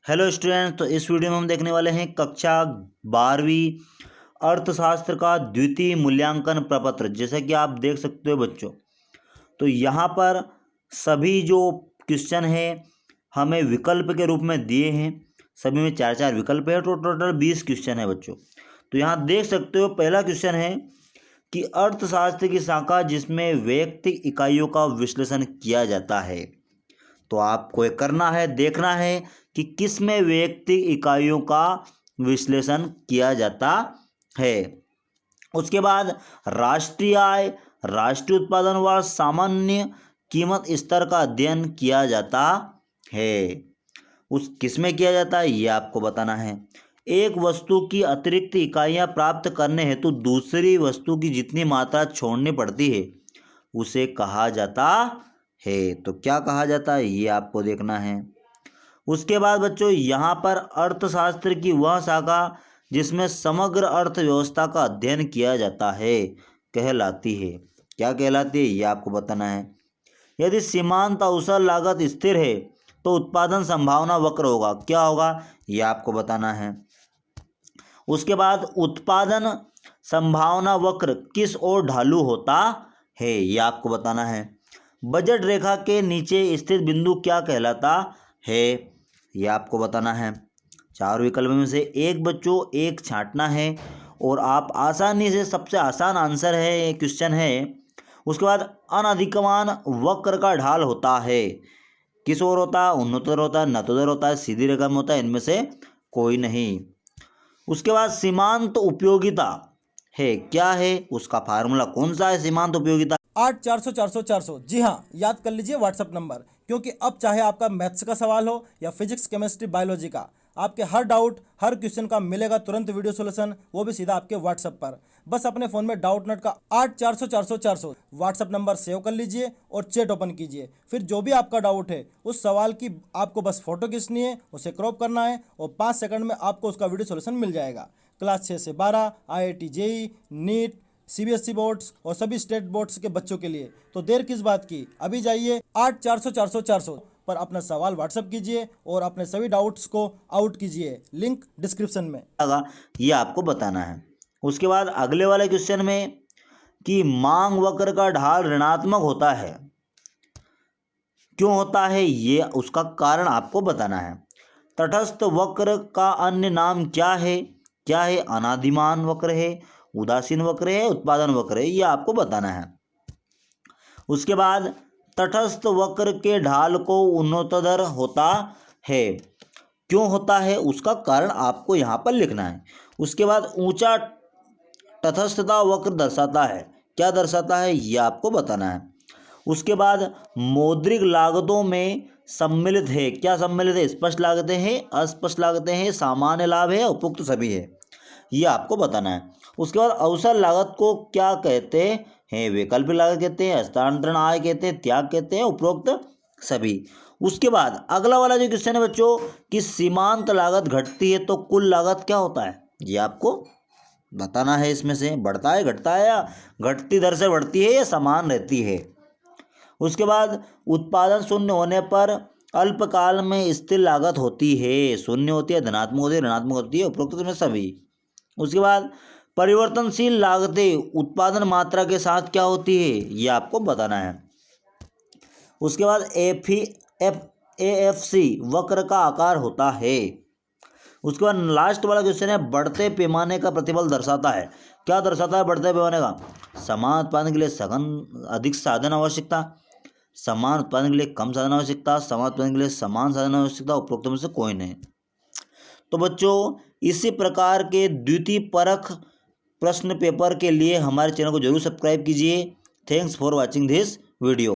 Hello student, तो इस video में हम देखने वाले हैं कक्षा 12वीं अर्थशास्त्र का द्वितीय मूल्यांकन प्रपत्र। जैसा कि आप देख सकते हो बच्चों, तो यहाँ पर सभी जो क्वेश्चन हैं हमें विकल्प के रूप में दिए हैं। सभी में चार चार विकल्प है, तो टोटल 20 क्वेश्चन है बच्चों। तो यहाँ देख सकते हो पहला क्वेश्चन है कि अर्थशास्त्र की शाखा जिसमें वैयक्तिक इकाइयों का विश्लेषण किया जाता है। तो आपको ये करना है, देखना है कि किस में वैयक्तिक इकाइयों का विश्लेषण किया जाता है। उसके बाद राष्ट्रीय आय, राष्ट्रीय उत्पादन व सामान्य कीमत स्तर का अध्ययन किया जाता है। उस किस में किया जाता है ये आपको बताना है। एक वस्तु की अतिरिक्त इकाइयां प्राप्त करने हेतु दूसरी वस्तु की जितनी मात्रा छोड़नी पड़ती है उसे कहा जाता है। तो क्या कहा जाता है ये आपको देखना है। उसके बाद बच्चों यहाँ पर अर्थशास्त्र की वह शाखा जिसमें समग्र अर्थव्यवस्था का अध्ययन किया जाता है कहलाती है। क्या कहलाती है ये आपको बताना है। यदि सीमांत अवसर लागत स्थिर है तो उत्पादन संभावना वक्र होगा। क्या होगा ये आपको बताना है। उसके बाद उत्पादन संभावना वक्र किस ओर ढालू होता है ये आपको बताना है। बजट रेखा के नीचे स्थित बिंदु क्या कहलाता है ये आपको बताना है। चार विकल्प में से एक बच्चों एक छांटना है और आप आसानी से, सबसे आसान आंसर है ये क्वेश्चन है। उसके बाद अनधिकमान वक्र का ढाल होता है, किस ओर होता है, उन्नतोत्तर होता है, नतोदर होता है, सीधी रेखा में होता है, इनमें से कोई नहीं। उसके बाद सीमांत उपयोगिता है, क्या है उसका फार्मूला कौन सा है सीमांत उपयोगिता। 8 400 400 400। जी हाँ, याद कर लीजिए व्हाट्सअप नंबर, क्योंकि अब चाहे आपका मैथ्स का सवाल हो या फिजिक्स केमिस्ट्री बायोलॉजी का, आपके हर डाउट हर क्वेश्चन का मिलेगा तुरंत वीडियो सोल्यूशन, वो भी सीधा आपके व्हाट्सअप पर। बस अपने फ़ोन में डाउट नट का 8 400 400 400 व्हाट्सअप नंबर सेव कर लीजिए और चैट ओपन कीजिए। फिर जो भी आपका डाउट है उस सवाल की आपको बस फोटो खींचनी है, उसे क्रॉप करना है और 5 सेकंड में आपको उसका वीडियो सोल्यूशन मिल जाएगा। क्लास 6 से 12, IIT JEE, NEET, CBSE boards और सभी स्टेट बोर्ड्स के बच्चों के लिए। तो देर किस बात की, अभी जाइए 8 400 400 400 पर अपना सवाल व्हाट्सएप कीजिए और अपने सभी डाउट्स को आउट कीजिए। लिंक डिस्क्रिप्शन में। ये आपको बताना है। उसके बाद अगले वाले क्वेश्चन में कि मांग वक्र का ढाल ऋणात्मक होता है, क्यों होता है ये उसका कारण आपको बताना है। तटस्थ वक्र का अन्य नाम क्या है, क्या है, अनादिमान वक्र है, उदासीन वक्र है, उत्पादन वक्र है, ये आपको बताना है। उसके बाद तटस्थ वक्र के ढाल को उन्नतोत्तर होता है, क्यों होता है उसका कारण आपको यहाँ पर लिखना है। उसके बाद ऊंचा तटस्थता वक्र दर्शाता है, क्या दर्शाता है ये आपको बताना है। उसके बाद मौद्रिक लागतों में सम्मिलित है, क्या सम्मिलित है, स्पष्ट लागतें हैं, अस्पष्ट लागतें हैं, सामान्य लाभ है, उपयुक्त सभी है, ये आपको बताना है। उसके बाद अवसर लागत को क्या कहते हैं, वैकल्पिक लागत कहते हैं, हस्तांतरण आय कहते हैं, त्याग कहते हैं, उपरोक्त सभी। उसके बाद अगला वाला जो क्वेश्चन है बच्चों कि सीमांत लागत घटती है तो कुल लागत क्या होता है ये आपको बताना है। इसमें से बढ़ता है, घटता है, या घटती दर से बढ़ती है या समान रहती है। उसके बाद उत्पादन शून्य होने पर अल्पकाल में स्थिर लागत होती है, शून्य होती है, धनात्मक होती है, ऋणात्मक होती है, उपरोक्त में सभी। उसके बाद परिवर्तनशील लागतें उत्पादन मात्रा के साथ क्या होती है ये आपको बताना है। उसके बाद AFC वक्र का आकार होता है। उसके बाद लास्ट वाला क्वेश्चन है बढ़ते पैमाने का प्रतिफल दर्शाता है, क्या दर्शाता है बढ़ते पैमाने का, समान उत्पादन के लिए सघन अधिक साधन आवश्यकता, समान उत्पादन के लिए कम साधन आवश्यकता, समान उत्पादन के लिए समान साधन आवश्यकता, उपरोक्त में से कोई नहीं। तो बच्चों इसी प्रकार के द्वितीय परख प्रश्न पेपर के लिए हमारे चैनल को जरूर सब्सक्राइब कीजिए। Thanks for watching this video.